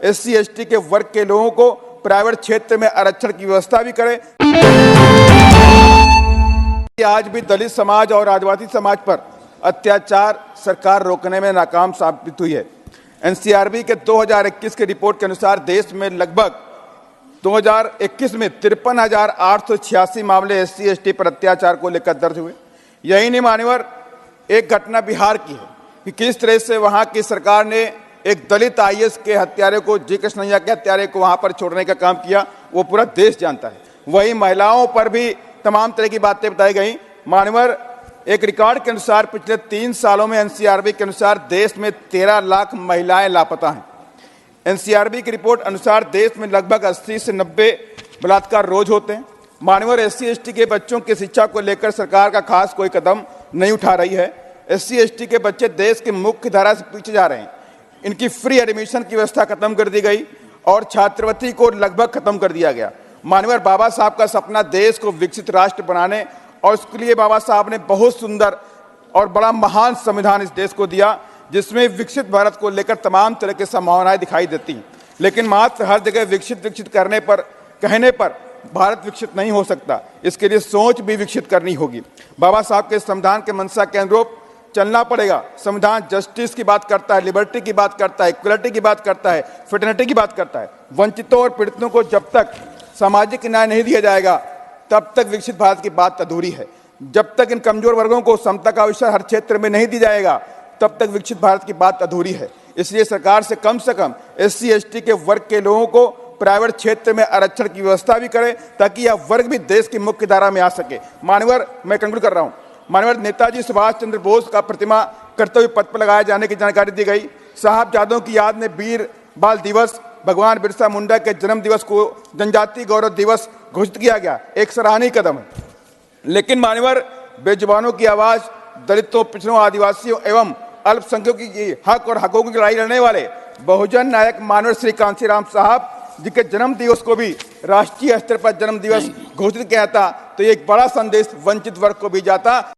SC ST के वर्ग के लोगों को प्राइवेट क्षेत्र में आरक्षण की व्यवस्था भी करे। आज भी दलित समाज और आदिवासी समाज पर अत्याचार सरकार रोकने में नाकाम साबित हुई है। NCRB के 2021 के रिपोर्ट के अनुसार देश में लगभग 2021 में 53,886 मामले SC ST पर अत्याचार को लेकर दर्ज हुए। यही नहीं मान्यवर, एक घटना बिहार की है कि किस तरह से वहां की सरकार ने एक दलित IAS के हत्यारे को, जी कृष्णैया के हत्यारे को वहां पर छोड़ने का काम किया, वो पूरा देश जानता है। वही महिलाओं पर भी तमाम तरह की बातें बताई गई। मान्यवर, एक रिकॉर्ड के अनुसार पिछले 3 सालों में NCRB के अनुसार देश में 13 लाख महिलाएं लापता हैं। NCRB की रिपोर्ट अनुसार देश में लगभग 80 से 90 बलात्कार रोज होते हैं। मान्यवर, SC ST के बच्चों की शिक्षा को लेकर सरकार का खास कोई कदम नहीं उठा रही है। SC ST के बच्चे देश की मुख्य धारा से पीछे जा रहे हैं। इनकी फ्री एडमिशन की व्यवस्था खत्म कर दी गई और छात्रवृत्ति को लगभग खत्म कर दिया गया। मान्यवर, बाबा साहब का सपना देश को विकसित राष्ट्र बनाने और उसके लिए बाबा साहब ने बहुत सुंदर और बड़ा महान संविधान इस देश को दिया, जिसमें विकसित भारत को लेकर तमाम तरह की संभावनाएं दिखाई देती हैं। लेकिन मात्र हर जगह विकसित करने पर, कहने पर भारत विकसित नहीं हो सकता। इसके लिए सोच भी विकसित करनी होगी। बाबा साहब के संविधान के मंशा के अनुरूप चलना पड़ेगा। संविधान जस्टिस की बात करता है, लिबर्टी की बात करता है, इक्वलिटी की बात करता है, फ्रेटर्निटी की बात करता है। वंचितों और पीड़ितों को जब तक सामाजिक न्याय नहीं दिया जाएगा तब तक विकसित भारत की बात अधूरी है। जब तक इन कमजोर वर्गों को समता का अवसर हर क्षेत्र में नहीं दी जाएगा तब तक विकसित भारत की बात अधूरी है। इसलिए सरकार से कम SC ST के वर्ग के लोगों को प्राइवेट क्षेत्र में आरक्षण की व्यवस्था भी करे, ताकि यह वर्ग भी देश की मुख्य धारा में आ सके। मान्यवर, मैं कंक्लूड कर रहा हूं। मान्यवर, नेताजी सुभाष चंद्र बोस का प्रतिमा कर्तव्य पथ पर लगाए जाने की जानकारी दी गई। साहबजादों की याद में वीर बाल दिवस, भगवान बिरसा मुंडा के जन्म दिवस को जनजातीय गौरव दिवस घोषित किया गया, एक सराहनीय कदम है। लेकिन मान्यवर, बेजुबानों की आवाज, दलितों, पिछड़ों, आदिवासियों एवं अल्पसंख्यकों की हक और हकों की लड़ाई लड़ने वाले बहुजन नायक मान्यवर श्री कांशीराम साहब जी के जन्म दिवस को भी राष्ट्रीय स्तर पर जन्म दिवस घोषित किया था, तो एक बड़ा संदेश वंचित वर्ग को भी जाता